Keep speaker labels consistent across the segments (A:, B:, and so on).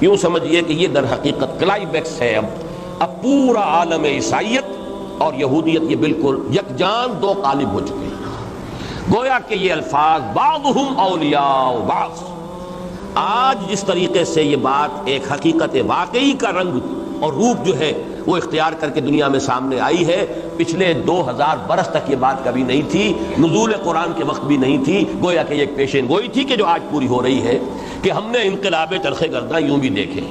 A: یوں سمجھیے کہ یہ در حقیقت کلائمیکس ہے۔ اب پورا عالم عیسائیت اور یہودیت یہ بالکل یکجان دو قالب ہو چکے ہیں۔ گویا کہ یہ الفاظ بعضهم اولیاء بعض، آج جس طریقے سے یہ بات ایک حقیقت واقعی کا رنگ اور روپ جو ہے وہ اختیار کر کے دنیا میں سامنے آئی ہے، پچھلے 2000 برس تک یہ بات کبھی نہیں تھی، نزول قرآن کے وقت بھی نہیں تھی۔ گویا کہ یہ ایک پیشین گوئی تھی کہ جو آج پوری ہو رہی ہے، کہ ہم نے انقلاب چرخ گردہ یوں بھی دیکھے۔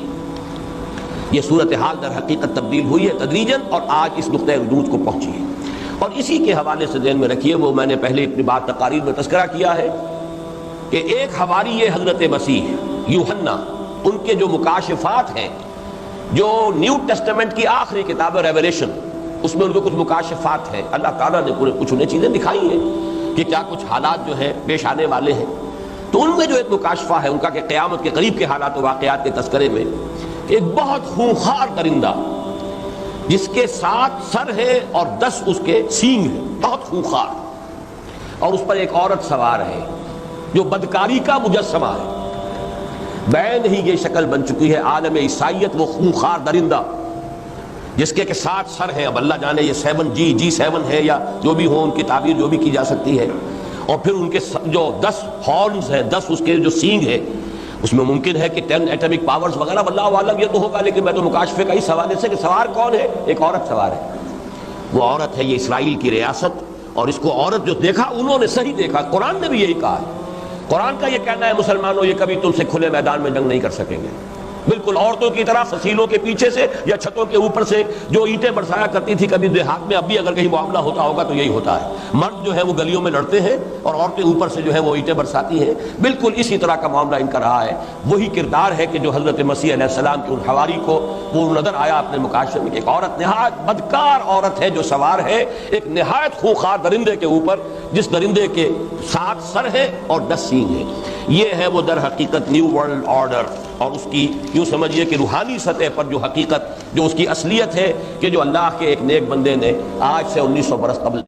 A: یہ صورتحال در حقیقت تبدیل ہوئی ہے تدریجاً، اور آج اس نقطۂ رجوع کو پہنچی ہے۔ اور اسی کے حوالے سے ذہن میں رکھیے، وہ میں نے پہلے اپنی بات تقاریر میں تذکرہ کیا ہے کہ ایک حواری یہ حضرت مسیح یوحنا، ان کے جو مکاشفات ہیں، جو نیو ٹیسٹمنٹ کی آخری کتاب ریویلیشن، اس میں ان کو کچھ مکاشفات ہیں، اللہ تعالیٰ نے کچھ انہیں چیزیں دکھائی ہیں کہ کیا کچھ حالات جو ہیں پیش آنے والے ہیں۔ تو ان میں جو ایک مکاشفہ ہے ان کا کہ قیامت کے قریب کے حالات و واقعات کے تذکرے میں ایک بہت خونخوار درندہ جس کے 7 سر ہے اور 10 اس کے سینگ ہیں، بہت خونخوار، اور اس پر ایک عورت سوار ہے جو بدکاری کا مجسمہ ہے۔ بین ہی یہ شکل بن چکی ہے عالم عیسائیت، وہ خونخوار درندہ جس کے 7 سر ہیں، اب اللہ جانے یہ 7 ہے یا جو بھی ہو، ان کی تعبیر جو بھی کی جا سکتی ہے، اور پھر ان کے جو 10 ہارنز ہیں، 10 اس کے جو سینگ ہیں، اس میں ممکن ہے کہ 10 ایٹمک پاورز وغیرہ، واللہ عالم یہ تو ہوگا، لیکن میں تو مکاشفے کا اس حوالے سے کہ سوار کون ہے، ایک عورت سوار ہے۔ وہ عورت ہے یہ اسرائیل کی ریاست، اور اس کو عورت جو دیکھا انہوں نے صحیح دیکھا، قرآن نے بھی یہی کہا ہے۔ قرآن کا یہ کہنا ہے مسلمانوں یہ کبھی تم سے کھلے میدان میں جنگ نہیں کر سکیں گے، بالکل عورتوں کی طرح فصیلوں کے پیچھے سے یا چھتوں کے اوپر سے جو اینٹیں برسایا کرتی تھی کبھی دیہات میں، اب بھی اگر کہیں معاملہ ہوتا ہوگا تو یہی ہوتا ہے، مرد جو ہے وہ گلیوں میں لڑتے ہیں اور عورتیں اوپر سے جو ہے وہ اینٹیں برساتی ہیں، بالکل اسی طرح کا معاملہ ان کا رہا ہے۔ وہی کردار ہے کہ جو حضرت مسیح علیہ السلام کے ان حواری کو وہ نظر آیا اپنے مکاشفے میں کہ ایک عورت، نہایت بدکار عورت ہے جو سوار ہے ایک نہایت خونخوار درندے کے اوپر، جس درندے کے 7 سر ہیں اور 10 سینگ ہیں۔ یہ ہے وہ در حقیقت نیو ورلڈ آرڈر، اور اس کی یوں سمجھیے کہ روحانی سطح پر جو حقیقت، جو اس کی اصلیت ہے کہ جو اللہ کے ایک نیک بندے نے آج سے 1900 برس قبل